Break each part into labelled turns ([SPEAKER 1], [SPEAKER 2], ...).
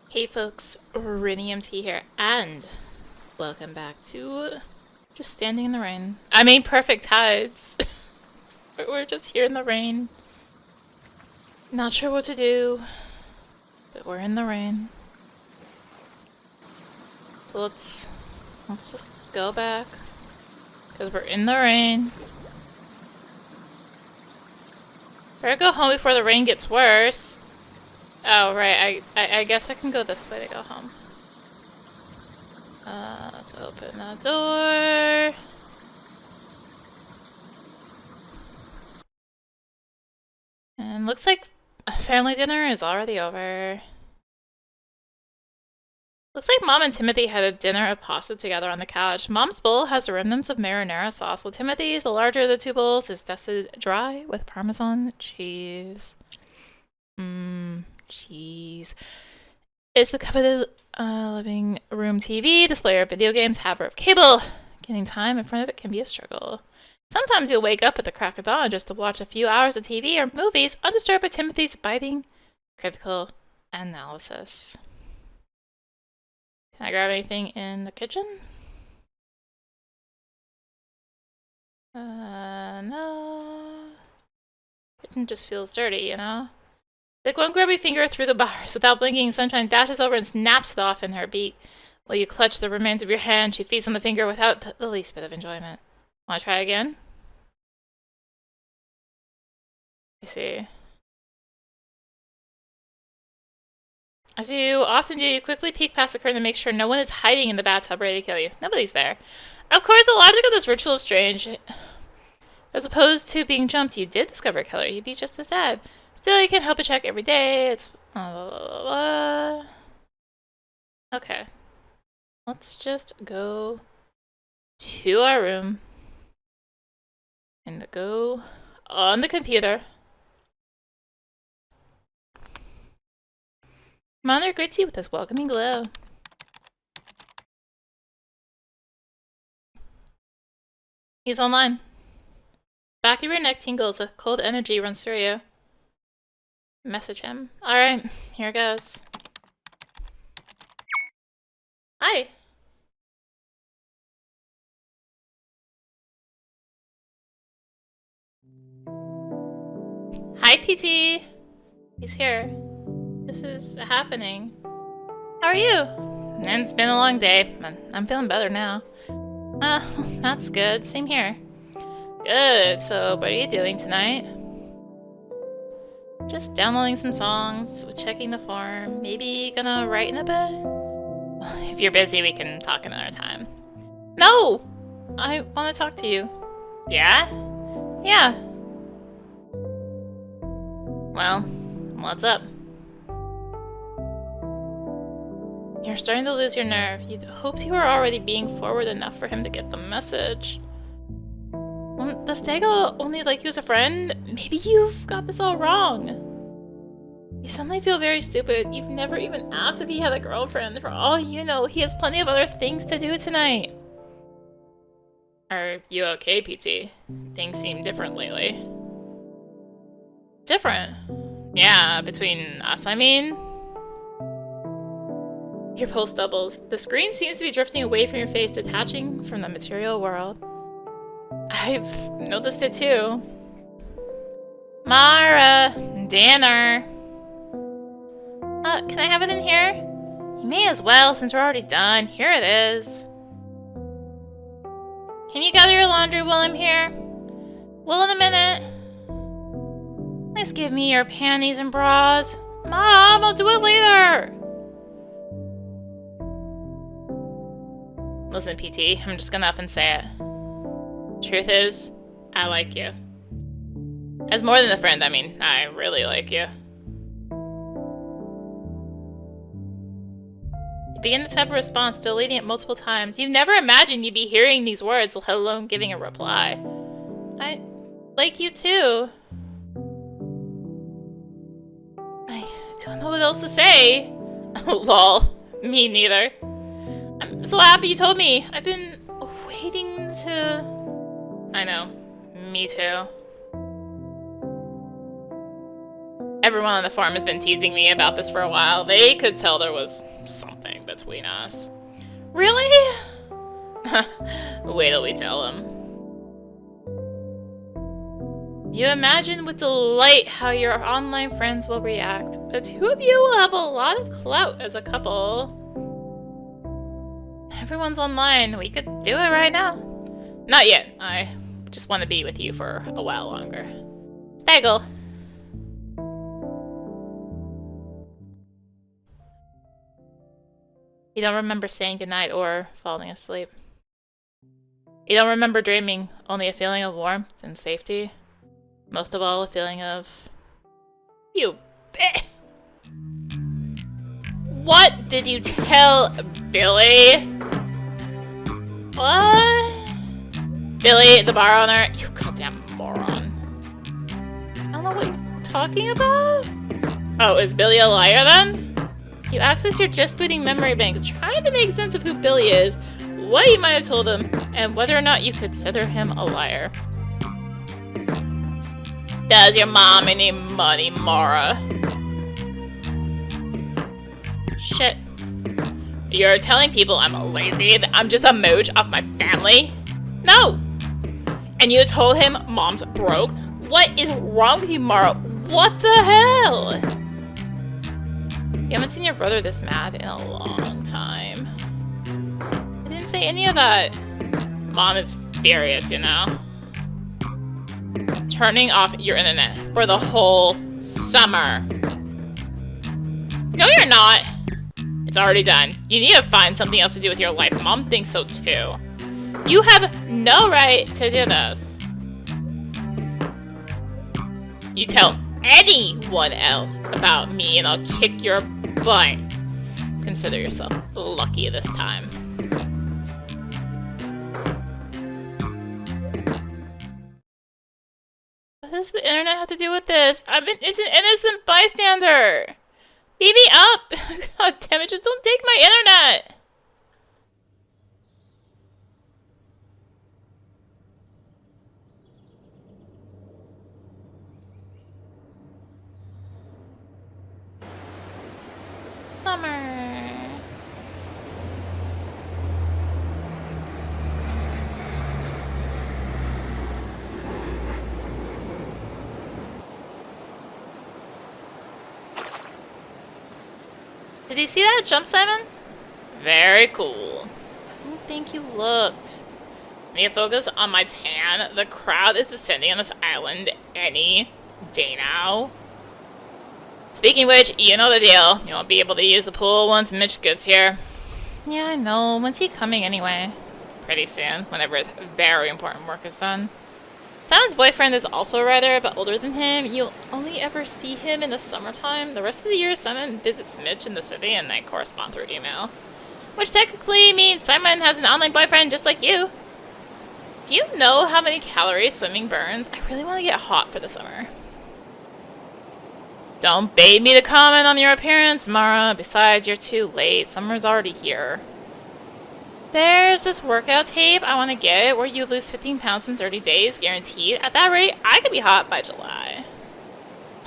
[SPEAKER 1] Hey folks, rinimt here, and welcome back to just standing in the rain. I mean, perfect tides. We're just here in the rain. Not sure what to do, but we're in the rain. So let's just go back, because we're in the rain. Better go home before the rain gets worse. Oh, right, I guess I can go this way to go home. Let's open the door. And looks like family dinner is already over. Looks like Mom and Timothy had a dinner of pasta together on the couch. Mom's bowl has the remnants of marinara sauce, while Timothy's, the larger of the two bowls, is dusted dry with Parmesan cheese. Cheese. It's the coveted living room TV, display of video games, haver of cable. Getting time in front of it can be a struggle. Sometimes you'll wake up at the crack of dawn just to watch a few hours of TV or movies undisturbed by Timothy's biting, critical analysis. Can I grab anything in the kitchen? No. Kitchen just feels dirty, you know? Like one grubby finger through the bars. Without blinking, Sunshine dashes over and snaps it off in her beak. While you clutch the remains of your hand, she feeds on the finger without the least bit of enjoyment. Want to try again? I see. As you often do, you quickly peek past the curtain to make sure no one is hiding in the bathtub ready to kill you. Nobody's there. Of course, the logic of this ritual is strange. As opposed to being jumped, you did discover a killer. You'd be just as sad. Still, you can't help but check every day. It's blah, blah, blah, blah. Okay. Let's just go to our room and go on the computer. Monitor greets you with this welcoming glow. He's online. Back of your neck tingles, a cold energy runs through you. Message him. Alright, here goes. Hi. Hi, PT. He's here. This is happening. How are you? And it's been a long day. I'm feeling better now. That's good. Same here. Good. So, what are you doing tonight? Just downloading some songs, checking the form, maybe gonna write in a bit? If you're busy, we can talk another time. No! I want to talk to you. Yeah? Yeah. Well, what's up? You're starting to lose your nerve. You'd hoped you were already being forward enough for him to get the message. Does Dago only like you as a friend? Maybe you've got this all wrong. You suddenly feel very stupid. You've never even asked if he had a girlfriend. For all you know, he has plenty of other things to do tonight. Are you okay, PT? Things seem different lately. Different? Yeah, between us, I mean. Your pulse doubles. The screen seems to be drifting away from your face, detaching from the material world. I've noticed it too. Mara! Dinner! Can I have it in here? You may as well, since we're already done. Here it is. Can you gather your laundry while I'm here? Well, in a minute. Please give me your panties and bras. Mom, I'll do it later! Listen, PT, I'm just gonna up and say it. Truth is, I like you. As more than a friend, I mean, I really like you. You begin to type a response, deleting it multiple times. You've never imagined you'd be hearing these words, let alone giving a reply. I like you too. I don't know what else to say. Lol. Me neither. I'm so happy you told me. I've been waiting to... I know. Me too. Everyone on the farm has been teasing me about this for a while. They could tell there was something between us. Really? Wait till we tell them. You imagine with delight how your online friends will react. The two of you will have a lot of clout as a couple. Everyone's online. We could do it right now. Not yet. I just want to be with you for a while longer. Staggle. You don't remember saying goodnight or falling asleep. You don't remember dreaming, only a feeling of warmth and safety. Most of all, a feeling of... You... What did you tell Billy? What? Billy, the bar owner? You goddamn moron. I don't know what you're talking about. Oh, is Billy a liar then? You access your just booting memory banks, trying to make sense of who Billy is, what you might have told him, and whether or not you consider him a liar. Does your mom any money, Mara? Shit. You're telling people I'm lazy, that I'm just a mooch off my family? No! And you told him mom's broke? What is wrong with you, Mara? What the hell? You haven't seen your brother this mad in a long time. I didn't say any of that. Mom is furious, you know? Turning off your internet for the whole summer. No, you're not. It's already done. You need to find something else to do with your life. Mom thinks so too. You have no right to do this. You tell anyone else about me and I'll kick your butt. Consider yourself lucky this time. What does the internet have to do with this? It's an innocent bystander. Beat me up. God damn it, just don't take my internet. Summer. Did you see that jump, Simon? Very cool. I don't think you looked. I need to focus on my tan. The crowd is descending on this island any day now. Speaking of which, you know the deal. You won't be able to use the pool once Mitch gets here. Yeah, I know. When's he coming anyway? Pretty soon, whenever his very important work is done. Simon's boyfriend is also a writer, but older than him. You'll only ever see him in the summertime. The rest of the year, Simon visits Mitch in the city and they correspond through email. Which technically means Simon has an online boyfriend just like you. Do you know how many calories swimming burns? I really want to get hot for the summer. Don't bait me to comment on your appearance, Mara. Besides, you're too late. Summer's already here. There's this workout tape I want to get where you lose 15 pounds in 30 days, guaranteed. At that rate, I could be hot by July.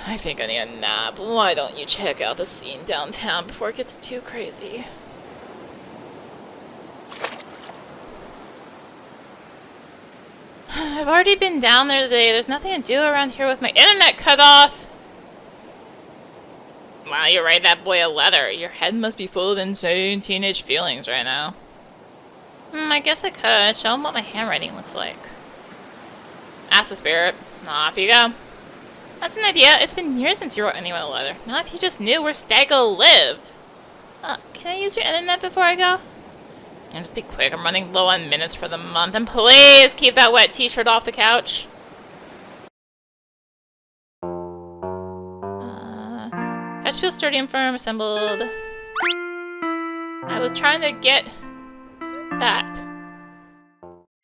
[SPEAKER 1] I think I need a nap. Why don't you check out the scene downtown before it gets too crazy? I've already been down there today. There's nothing to do around here with my internet cut off. Wow, you write that boy a letter. Your head must be full of insane teenage feelings right now. I guess I could. Show him what my handwriting looks like. Ask the spirit. Off you go. That's an idea. It's been years since you wrote anyone a letter. Not if you just knew where Staggo lived. Can I use your internet before I go? Yeah, just be quick. I'm running low on minutes for the month. And please keep that wet t-shirt off the couch. Couch feels sturdy and firm. Assembled. I was trying to get that.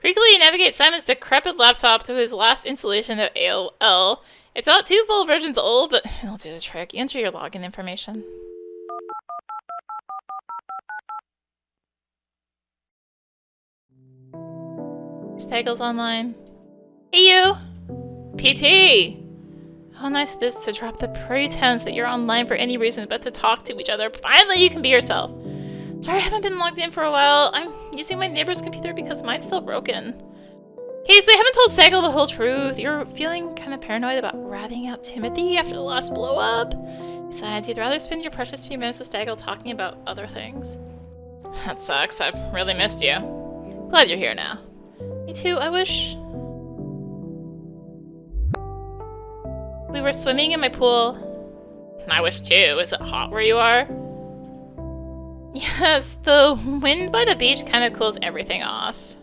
[SPEAKER 1] Quickly you navigate Simon's decrepit laptop to his last installation of AOL. It's about 2 full versions old, but it'll do the trick. You enter your login information. Staggles online. Hey you! PT! How nice it is to drop the pretense that you're online for any reason but to talk to each other. Finally, you can be yourself. Sorry, I haven't been logged in for a while. I'm using my neighbor's computer because mine's still broken. Okay, so I haven't told Sagal the whole truth. You're feeling kind of paranoid about ratting out Timothy after the last blow-up. Besides, you'd rather spend your precious few minutes with Sagal talking about other things. That sucks. I've really missed you. Glad you're here now. Me too. I wish we were swimming in my pool. I wish too. Is it hot where you are? Yes, the wind by the beach kind of cools everything off.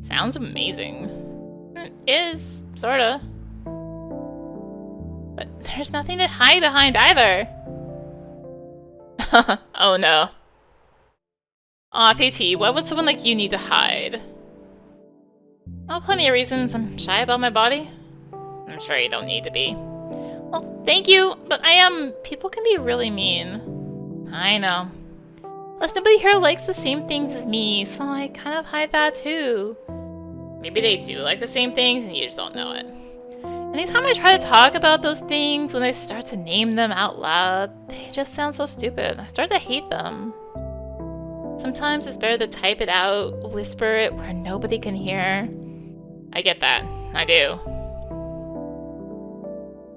[SPEAKER 1] Sounds amazing. It is, sorta. But there's nothing to hide behind either. Oh no. Aw, PT, what would someone like you need to hide? Oh, plenty of reasons. I'm shy about my body. I'm sure you don't need to be. Well, thank you, but people can be really mean. I know. Plus, nobody here likes the same things as me, so I kind of hide that too. Maybe they do like the same things and you just don't know it. Anytime I try to talk about those things, when I start to name them out loud, they just sound so stupid. I start to hate them. Sometimes it's better to type it out, whisper it where nobody can hear. I get that. I do.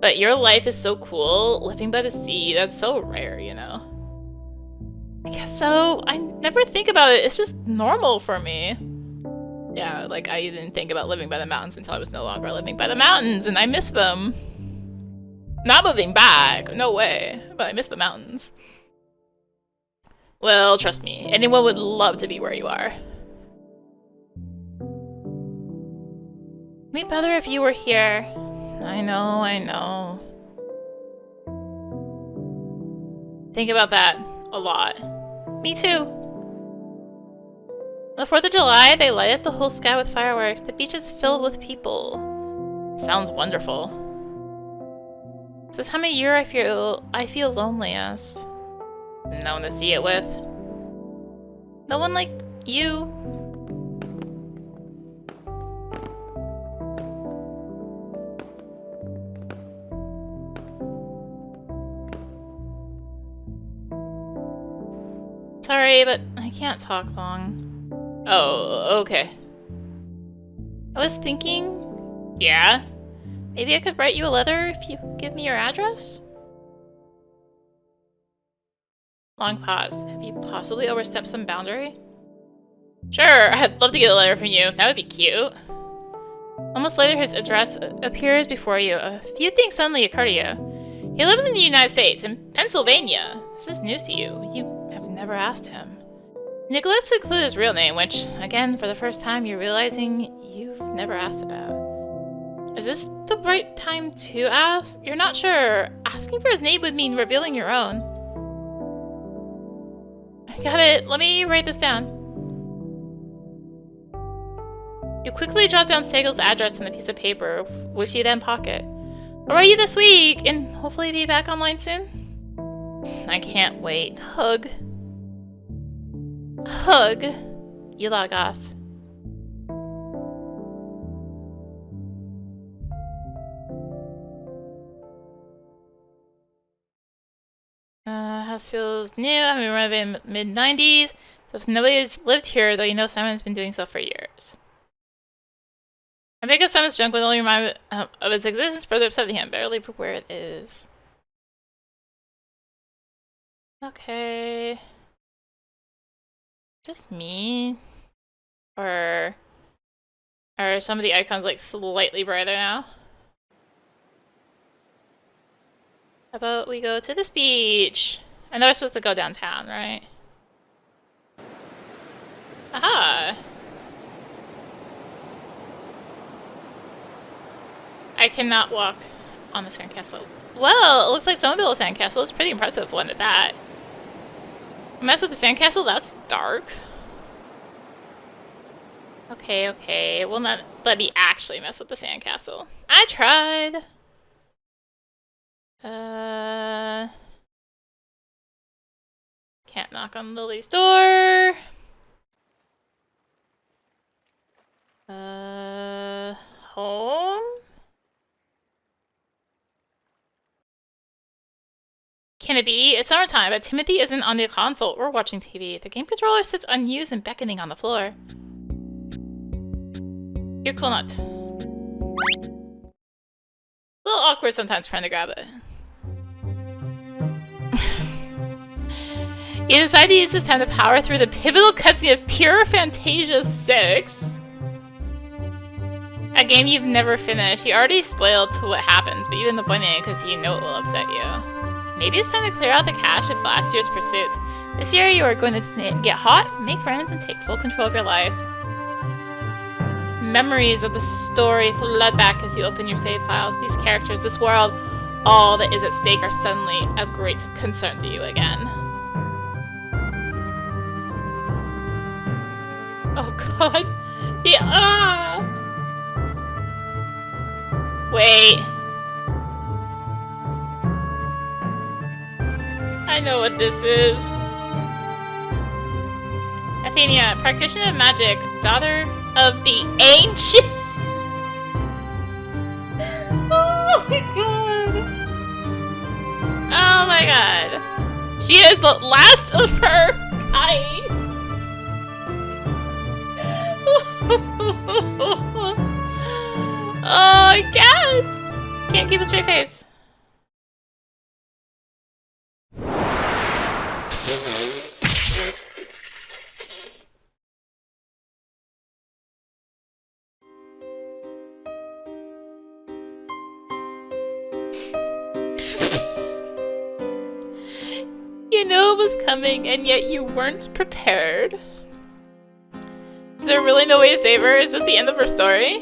[SPEAKER 1] But your life is so cool, living by the sea, that's so rare, you know? I guess so. I never think about it. It's just normal for me. Yeah, like I didn't think about living by the mountains until I was no longer living by the mountains, and I miss them. Not moving back, no way, but I miss the mountains. Well, trust me, anyone would love to be where you are. It'd be better if you were here. I know, I know. Think about that a lot. Me too. On the 4th of July, they light up the whole sky with fireworks. The beach is filled with people. Sounds wonderful. This is how many year I feel loneliest. No one to see it with. No one like you. Sorry, but I can't talk long. Oh, okay. I was thinking... Yeah? Maybe I could write you a letter if you give me your address? Long pause. Have you possibly overstepped some boundary? Sure, I'd love to get a letter from you. That would be cute. Almost later, his address appears before you. A few things suddenly occur to you. He lives in the United States, in Pennsylvania. This is news to you. You have never asked him. He neglects to include his real name, which, again, for the first time, you're realizing you've never asked about. Is this the right time to ask? You're not sure. Asking for his name would mean revealing your own. I got it. Let me write this down. You quickly jot down Sagal's address on a piece of paper, which you then pocket. I'll write you this week, and hopefully be back online soon. I can't wait. Hug. Hug. You log off. House feels new. I mean, we're in the mid-90s. So if nobody's lived here, though, you know Simon's been doing so for years. I make Simon's junk with only remind of its existence, further upsetting him. Better leave it where it is. Okay. Just me? Or are some of the icons like slightly brighter now? How about we go to this beach? I know we're supposed to go downtown, right? Aha! I cannot walk on the sandcastle. Well, it looks like someone built a sandcastle. It's pretty impressive one at that. Mess with the sandcastle? That's dark. Okay, okay. Well, not let me actually mess with the sandcastle. I tried. Can't knock on Lily's door. Home? Can it be? It's summertime, but Timothy isn't on the console or watching TV. The game controller sits unused and beckoning on the floor. You're cool not. A little awkward sometimes trying to grab it. You decide to use this time to power through the pivotal cutscene of Pure Fantasia 6. A game you've never finished. You already spoiled what happens, but you've been avoiding it because you know it will upset you. Maybe it's time to clear out the cache of last year's pursuits. This year you are going to get hot, make friends, and take full control of your life. Memories of the story flood back as you open your save files. These characters, this world, all that is at stake are suddenly of great concern to you again. Oh god. Yeah. Wait. I know what this is. Athenia, practitioner of magic, daughter of the ancient. Oh my god. Oh my god. She is the last of her kind. Oh, I can't keep a straight face. You knew it was coming, and yet you weren't prepared. Is there really no way to save her? Is this the end of her story?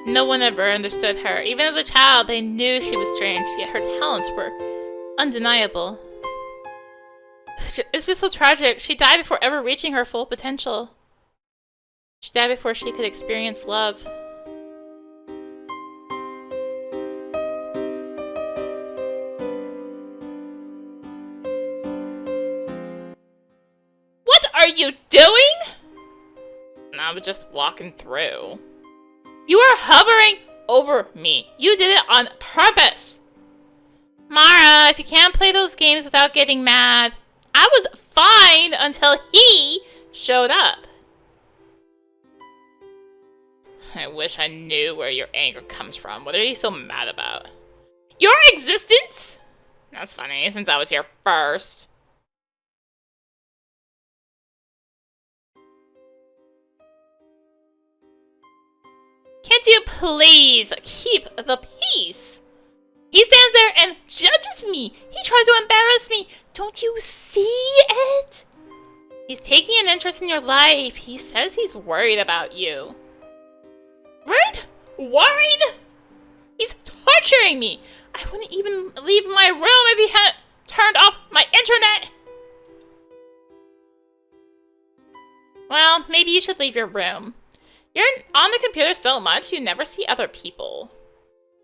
[SPEAKER 1] No one ever understood her. Even as a child, they knew she was strange, yet her talents were undeniable. It's just so tragic. She died before ever reaching her full potential. She died before she could experience love. What are you doing? I was just walking through. You are hovering over me. You did it on purpose. Mara, if you can't play those games without getting mad, I was fine until he showed up. I wish I knew where your anger comes from. What are you so mad about? Your existence? That's funny, since I was here first. Can't you please keep the peace? He stands there and judges me. He tries to embarrass me. Don't you see it? He's taking an interest in your life. He says he's worried about you. Worried? Worried? He's torturing me. I wouldn't even leave my room if he hadn't turned off my internet. Well, maybe you should leave your room. You're on the computer so much, you never see other people.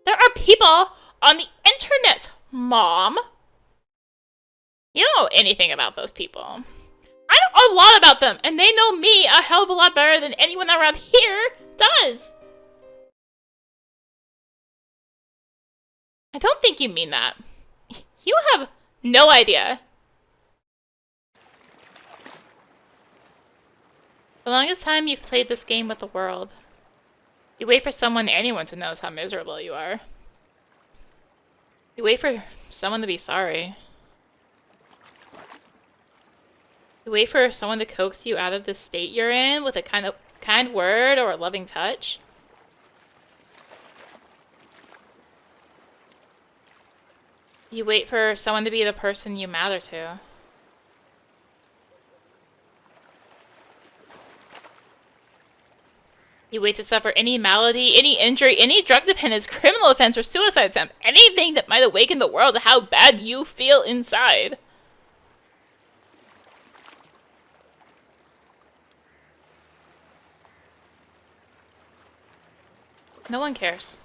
[SPEAKER 1] There are people on the internet, Mom. You don't know anything about those people. I know a lot about them, and they know me a hell of a lot better than anyone around here does. I don't think you mean that. You have no idea. The longest time you've played this game with the world. You wait for someone, anyone, to notice how miserable you are. You wait for someone to be sorry. You wait for someone to coax you out of the state you're in with a kind word or a loving touch. You wait for someone to be the person you matter to. You wait to suffer any malady, any injury, any drug dependence, criminal offense, or suicide attempt. Anything that might awaken the world to how bad you feel inside. No one cares.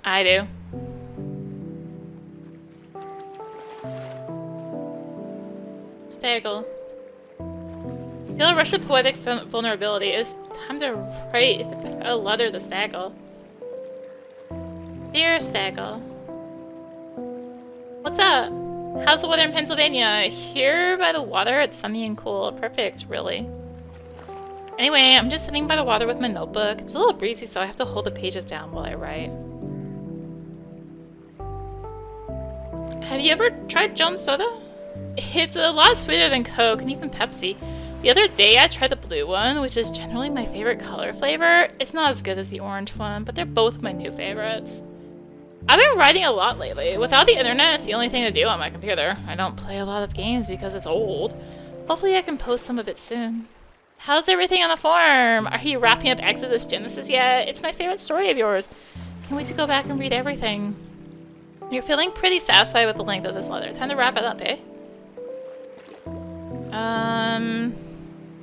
[SPEAKER 1] I do. Staggle. Feel a rush of poetic vulnerability. It's time to write a letter to Staggle. Dear Staggle. What's up? How's the weather in Pennsylvania? Here by the water, it's sunny and cool. Perfect, really. Anyway, I'm just sitting by the water with my notebook. It's a little breezy, so I have to hold the pages down while I write. Have you ever tried Jones Soda? It's a lot sweeter than Coke and even Pepsi. The other day I tried the blue one, which is generally my favorite color flavor. It's not as good as the orange one, but they're both my new favorites. I've been writing a lot lately. Without the internet, it's the only thing to do on my computer. I don't play a lot of games because it's old. Hopefully I can post some of it soon. How's everything on the farm? Are you wrapping up Exodus Genesis yet? It's my favorite story of yours. Can't wait to go back and read everything. You're feeling pretty satisfied with the length of this letter. Time to wrap it up, eh?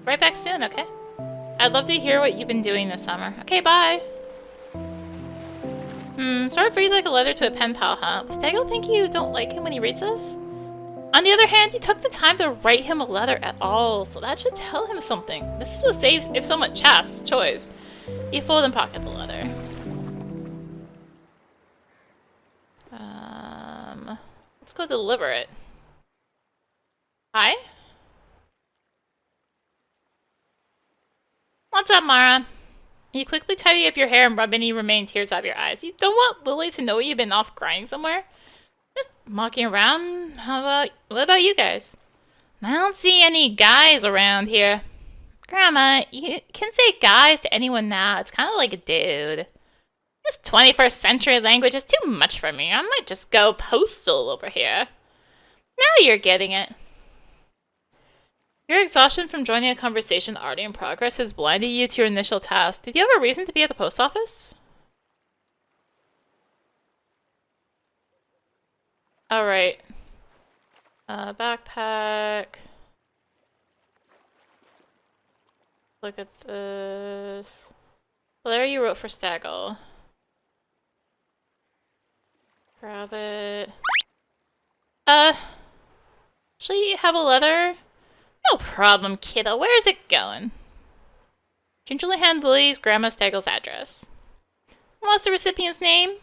[SPEAKER 1] Right back soon, okay? I'd love to hear what you've been doing this summer. Okay, bye! Sort of reads like a letter to a pen pal, huh? Does Staggle think you don't like him when he reads us? On the other hand, you took the time to write him a letter at all, so that should tell him something. This is a safe, if somewhat chaste, choice. You fold and pocket the letter. Let's go deliver it. Hi? What's up, Mara? You quickly tidy up your hair and rub any remaining tears out of your eyes. You don't want Lily to know you've been off crying somewhere? Just mocking around? What about you guys? I don't see any guys around here. Grandma, you can say guys to anyone now. It's kind of like a dude. This 21st century language is too much for me. I might just go postal over here. Now you're getting it. Your exhaustion from joining a conversation already in progress has blinded you to your initial task. Did you have a reason to be at the post office? Alright. Backpack. Look at this. The letter you wrote for Staggle. Grab it. Actually, you have a letter? No problem, kiddo. Where is it going? Gingerly hand Lily's Grandma Staggle's address. What's the recipient's name?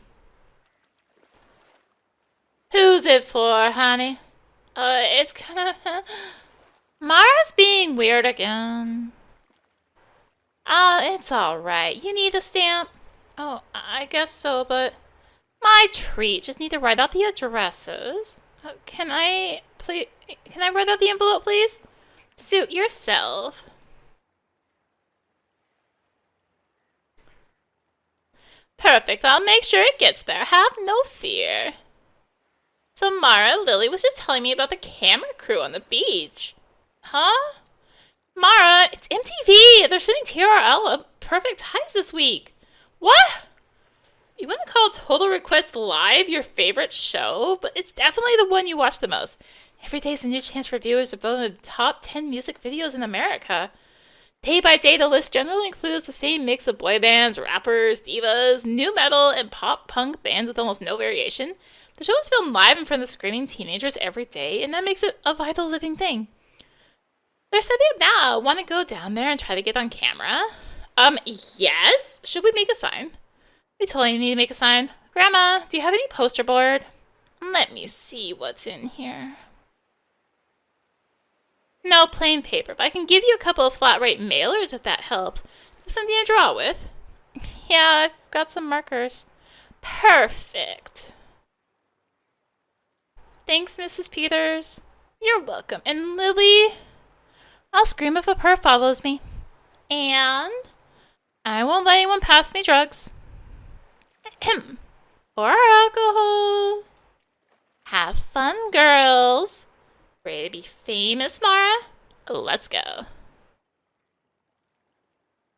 [SPEAKER 1] Who's it for, honey? It's kinda... Mara's being weird again. It's alright. You need a stamp? Oh, I guess so, but... My treat. Just need to write out the addresses. Can I write out the envelope, please? Suit yourself. Perfect. I'll make sure it gets there. Have no fear. So Mara, Lily was just telling me about the camera crew on the beach. Huh? Mara, it's MTV. They're shooting TRL at Perfect Highs this week. What? You wouldn't call Total Request Live your favorite show, but it's definitely the one you watch the most. Every day is a new chance for viewers to vote on the top 10 music videos in America. Day by day, the list generally includes the same mix of boy bands, rappers, divas, new metal, and pop punk bands with almost no variation. The show is filmed live in front of screaming teenagers every day, and that makes it a vital living thing. They're setting up now. Want to go down there and try to get on camera? Yes. Should we make a sign? We totally need to make a sign. Grandma, do you have any poster board? Let me see what's in here. No plain paper, but I can give you a couple of flat rate mailers if that helps. Have something to draw with. Yeah, I've got some markers. Perfect. Thanks, Mrs. Peters. You're welcome. And Lily, I'll scream if a purr follows me. And I won't let anyone pass me drugs. Or alcohol. Have fun, girls. Ready to be famous, Mara? Let's go.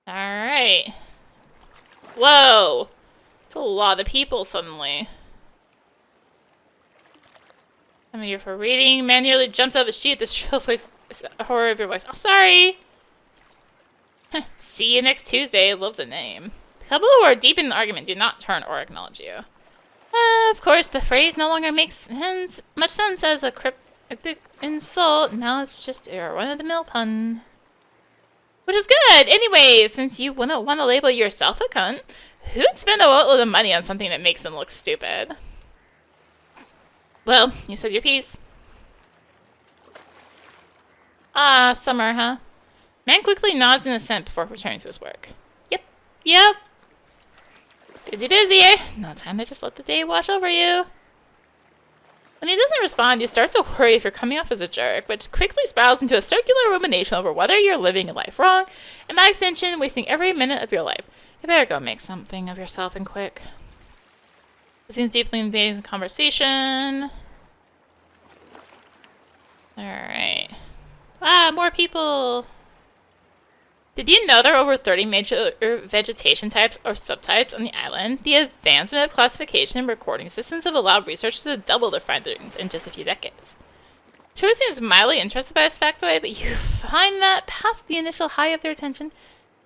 [SPEAKER 1] Alright. Whoa. It's a lot of people suddenly. I'm here for reading. Man nearly jumps out of his seat at the shrill voice, horror of your voice. Oh, sorry. See you next Tuesday. Love the name. The couple who are deep in an argument do not turn or acknowledge you. Of course, the phrase no longer makes much sense as a cryptic insult. Now it's just a run-of-the-mill pun. Which is good! Anyway, since you wouldn't want to label yourself a cunt, who'd spend a boatload of money on something that makes them look stupid? Well, you said your piece. Ah, summer, huh? Man quickly nods in assent before returning to his work. Yep. Busy. No time to just let the day wash over you. When he doesn't respond, you start to worry if you're coming off as a jerk, which quickly spirals into a circular rumination over whether you're living your life wrong, and by extension, wasting every minute of your life. You better go make something of yourself and quick. It seems deeply engaged in conversation. Alright. Ah, more people! Did you know there are over 30 major vegetation types or subtypes on the island? The advancement of classification and recording systems have allowed researchers to double their findings in just a few decades. Tourists seems mildly interested by this factoid, but you find that past the initial high of their attention,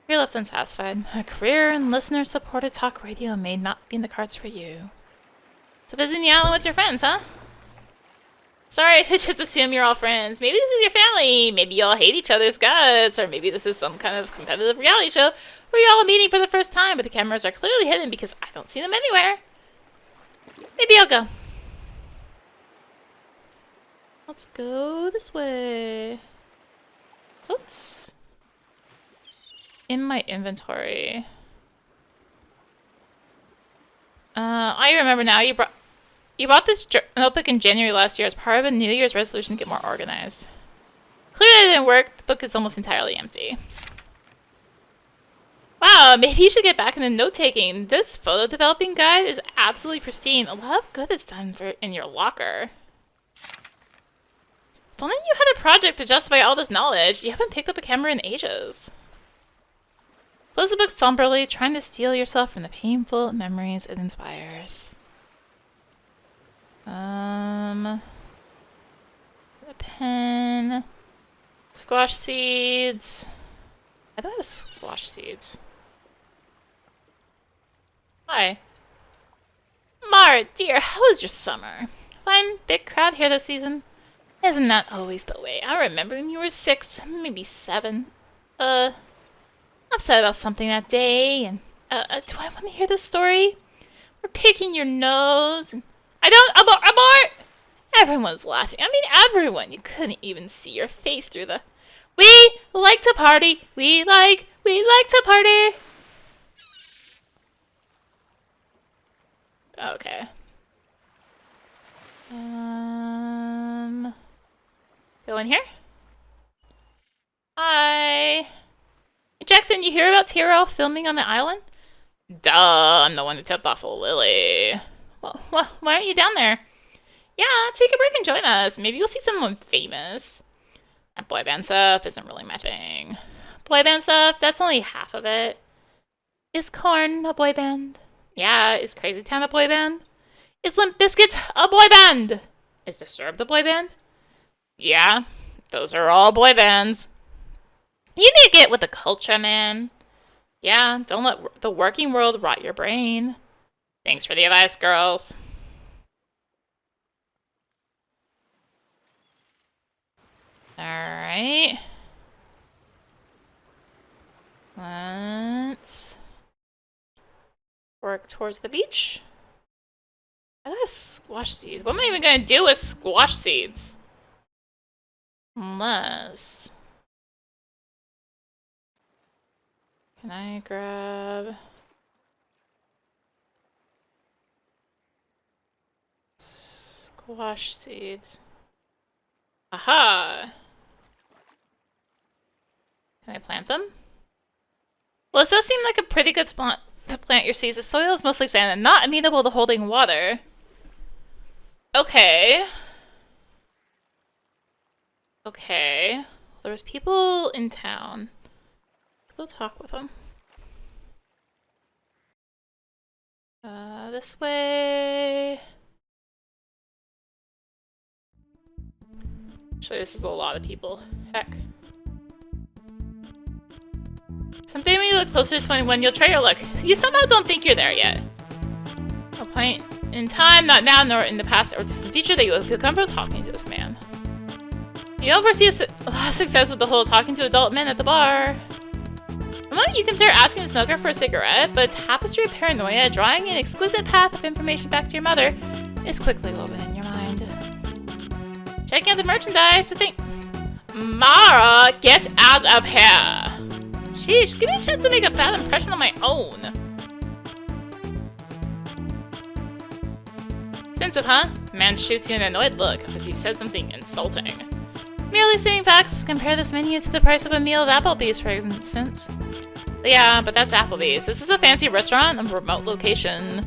[SPEAKER 1] you're left unsatisfied. A career in listener-supported talk radio may not be in the cards for you. So visiting the island with your friends, huh? Sorry, I just assume you're all friends. Maybe this is your family. Maybe you all hate each other's guts. Or maybe this is some kind of competitive reality show where you're all meeting for the first time, but the cameras are clearly hidden because I don't see them anywhere. Maybe I'll go. Let's go this way. So what's in my inventory? I remember now. You bought this notebook in January last year as part of a New Year's resolution to get more organized. Clearly it didn't work. The book is almost entirely empty. Wow, maybe you should get back into note-taking. This photo developing guide is absolutely pristine. A lot of good is done in your locker. If only you had a project to justify all this knowledge. You haven't picked up a camera in ages. Close the book somberly, trying to steel yourself from the painful memories it inspires. A pen. Squash seeds. I thought it was squash seeds. Hi. Mara, dear, how was your summer? Fine, big crowd here this season. Isn't that always the way? I remember when you were 6, maybe 7. Upset about something that day, and, do I want to hear this story? We're picking your nose, and abort! Everyone was laughing. I mean, everyone. You couldn't even see your face through the... We like to party. We like to party. Okay. Go in here? Hi. Hey, Jackson, you hear about Tyrell filming on the island? Duh, I'm the one who tipped off Lily. Well, why aren't you down there? Yeah, take a break and join us. Maybe you'll see someone famous. That boy band stuff isn't really my thing. Boy band stuff, that's only half of it. Is Korn a boy band? Yeah, is Crazy Town a boy band? Is Limp Bizkit a boy band? Is Disturbed a boy band? Yeah, those are all boy bands. You need to get with the culture, man. Yeah, don't let the working world rot your brain. Thanks for the advice, girls. Alright. Let's work towards the beach. I love squash seeds. What am I even going to do with squash seeds? Unless... Can I grab... squash seeds? Aha! Can I plant them? Well, this does seem like a pretty good spot to plant your seeds. The soil is mostly sand and not amenable to holding water. Okay. Okay. There's people in town. Let's go talk with them. This way. Actually, this is a lot of people. Heck. Someday when you look closer to 21, you'll try your luck. You somehow don't think you're there yet. No point. in time, not now, nor in the past or distant future, that you will feel comfortable talking to this man. You don't foresee a lot of success with the whole talking to adult men at the bar. The moment you consider asking the smoker for a cigarette, but tapestry of paranoia, drawing an exquisite path of information back to your mother, is quickly woven in your mind. Checking out the merchandise, I think... Mara, get out of here! Sheesh, give me a chance to make a bad impression on my own. Expensive, huh? The man shoots you an annoyed look, as if you said something insulting. Merely stating facts, compare this menu to the price of a meal at Applebee's, for instance. Yeah, but that's Applebee's. This is a fancy restaurant in a remote location.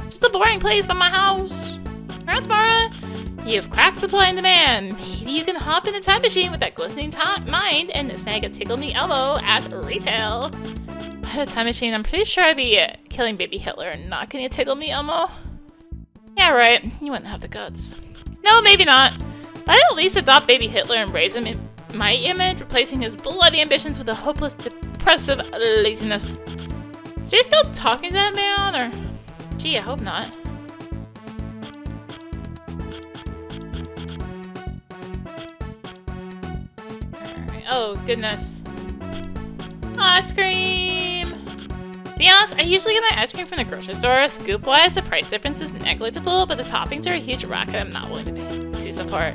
[SPEAKER 1] Just a boring place by my house. Congrats, Mara. You've cracked supply and demand. Maybe you can hop in a time machine with that glistening mind and snag a Tickle Me Elmo at retail. By the time machine, I'm pretty sure I'd be killing baby Hitler and not getting a Tickle Me Elmo. Yeah, right. You wouldn't have the guts. No, maybe not. But I'd at least adopt baby Hitler and raise him in my image, replacing his bloody ambitions with a hopeless, depressive laziness. So you're still talking to that man, or? Gee, I hope not. Alright. Oh, goodness. Ice cream! To be honest, I usually get my ice cream from the grocery store. Scoop-wise, the price difference is negligible, but the toppings are a huge racket I'm not willing to pay to support.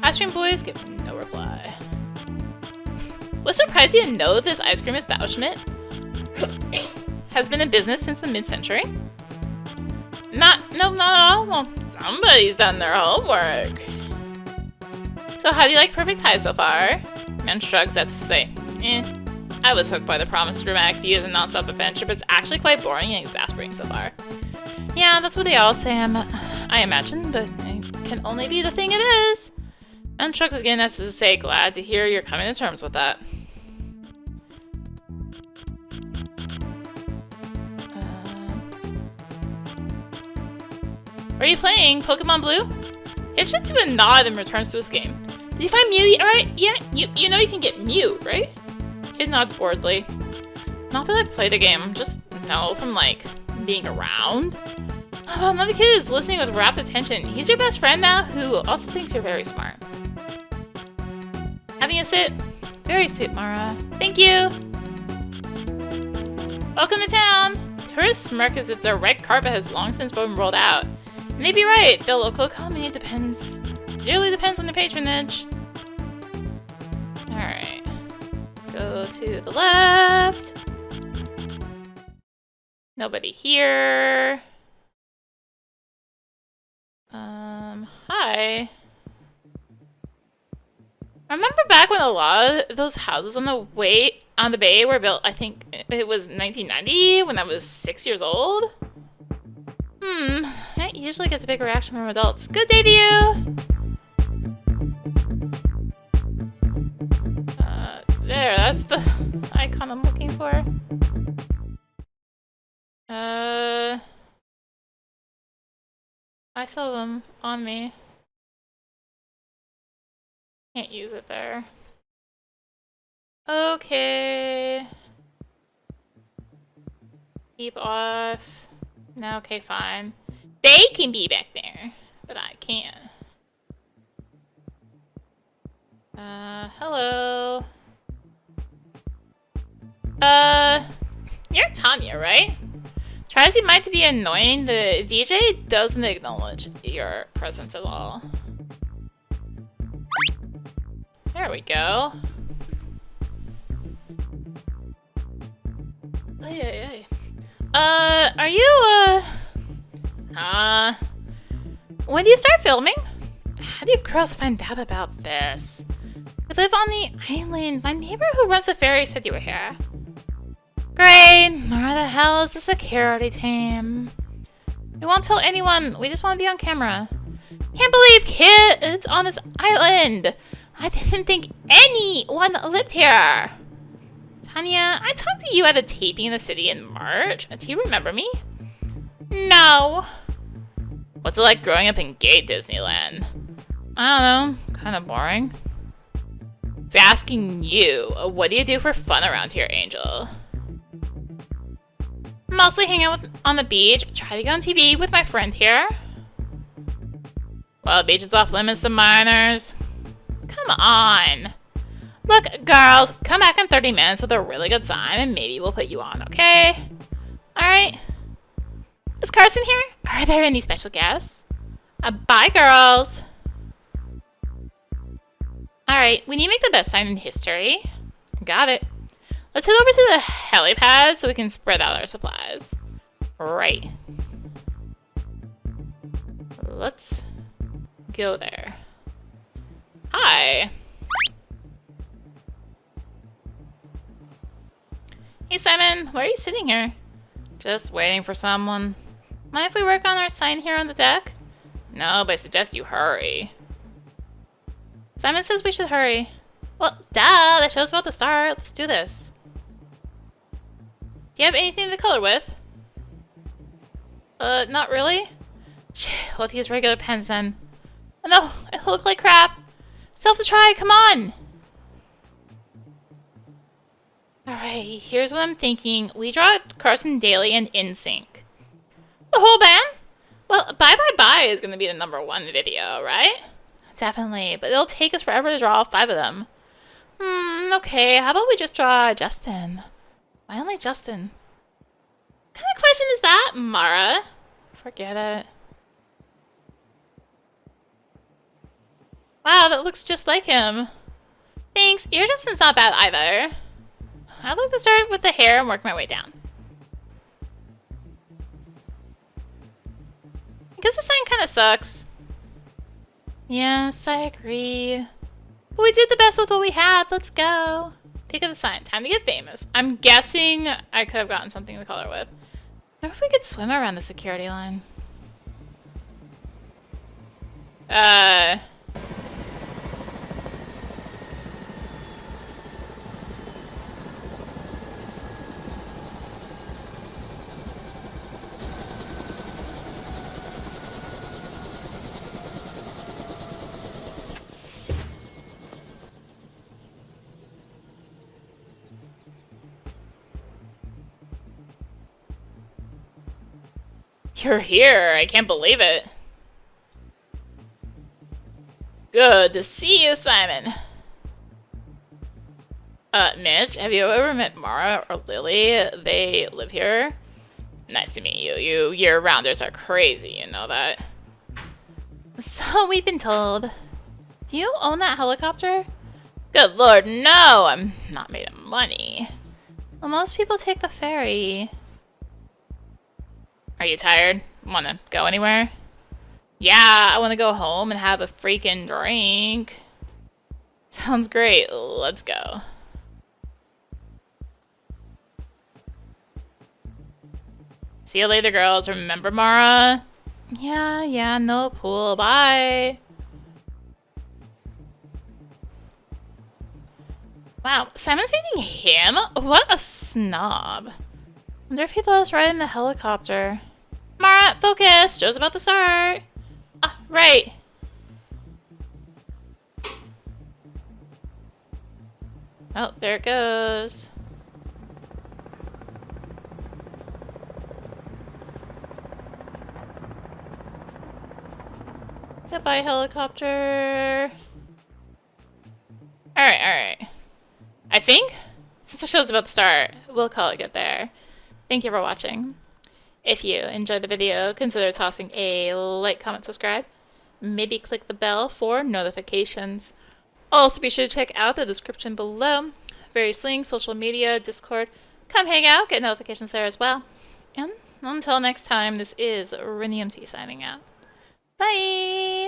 [SPEAKER 1] Ice cream boys give no reply. What surprised you to know this ice cream establishment has been in business since the mid-century? No, not at all. Well, somebody's done their homework. So how do you like Perfect Tie so far? Man shrugs at to say, I was hooked by the promise of dramatic views and non-stop adventure, but it's actually quite boring and exasperating so far. Yeah, that's what they all say, I imagine, but it can only be the thing it is. And shrugs again as to say, glad to hear you're coming to terms with that. Are you playing Pokemon Blue? Hitch it to a nod and returns to his game. Did you find Mew? Alright, yeah, you know you can get Mew, right? Kid nods boredly. Not that I've played the game, just know from, like, being around. Oh, another kid is listening with rapt attention. He's your best friend now, who also thinks you're very smart. Having a sit? Very astute, Mara. Thank you! Welcome to town! Tourists smirk as if their red carpet has long since been rolled out. And they'd be right, the local economy dearly depends on the patronage. Alright. Go to the left. Nobody here. Hi. I remember back when a lot of those houses on the bay were built, I think it was 1990 when I was 6 years old. That usually gets a big reaction from adults. Good day to you! There, that's the icon I'm looking for. I saw them on me. Can't use it there. Okay. Keep off. No, okay, fine. They can be back there, but I can't. Hello. You're Tanya, right? Try as you might to be annoying, the VJ doesn't acknowledge your presence at all. There we go. Hey. Are you, when do you start filming? How do you girls find out about this? We live on the island. My neighbor who runs the ferry said you were here. Great. Where the hell is the security team? We won't tell anyone. We just want to be on camera. Can't believe kids on this island. I didn't think anyone lived here. Tanya, I talked to you at a taping in the city in March. Do you remember me? No. What's it like growing up in gay Disneyland? I don't know. Kind of boring. It's asking you, what do you do for fun around here, Angel? Mostly hang out on the beach. Try to get on TV with my friend here. Well, the beach is off limits to minors. Come on. Look, girls, come back in 30 minutes with a really good sign and maybe we'll put you on, okay? Alright. Is Carson here? Are there any special guests? Bye, girls. Alright, we need to make the best sign in history. Got it. Let's head over to the helipad so we can spread out our supplies. Right. Let's go there. Hi. Hey, Simon. Why are you sitting here? Just waiting for someone. Mind if we work on our sign here on the deck? No, but I suggest you hurry. Simon says we should hurry. Well, duh. That show's about to start. Let's do this. Do you have anything to color with? Not really? We'll have to use regular pens then. Oh no, I look like crap. Still have to try, come on! Alright, here's what I'm thinking. We draw Carson daily and in sync. The whole band? Well, Bye Bye Bye is gonna be the #1 video, right? Definitely, but it'll take us forever to draw all 5 of them. Okay, how about we just draw Justin? Why only Justin? What kind of question is that, Mara? Forget it. Wow, that looks just like him. Thanks. Ear Justin's not bad either. I'd like to start with the hair and work my way down. I guess the sign kind of sucks. Yes, I agree. But we did the best with what we had. Let's go. Pick of the sign. Time to get famous. I'm guessing I could have gotten something to color with. I wonder if we could swim around the security line. You're here. I can't believe it. Good to see you, Simon. Mitch, have you ever met Mara or Lily? They live here. Nice to meet you. You year-rounders are crazy, you know that. So we've been told. Do you own that helicopter? Good lord, no! I'm not made of money. Well, most people take the ferry. Are you tired? Wanna go anywhere? Yeah, I wanna go home and have a freaking drink. Sounds great. Let's go. See you later, girls. Remember, Mara? Yeah, no pool. Bye. Wow, Simon's dating him? What a snob. Wonder if he let us ride in the helicopter. Mara, focus! Show's about to start. Ah, right. Oh, there it goes. Goodbye, helicopter. Alright. I think, since the show's about to start, we'll call it good there. Thank you for watching. If you enjoyed the video, consider tossing a like, comment, subscribe. Maybe click the bell for notifications. Also, be sure to check out the description below. Various links, social media, Discord. Come hang out, get notifications there as well. And until next time, this is rinimt signing out. Bye!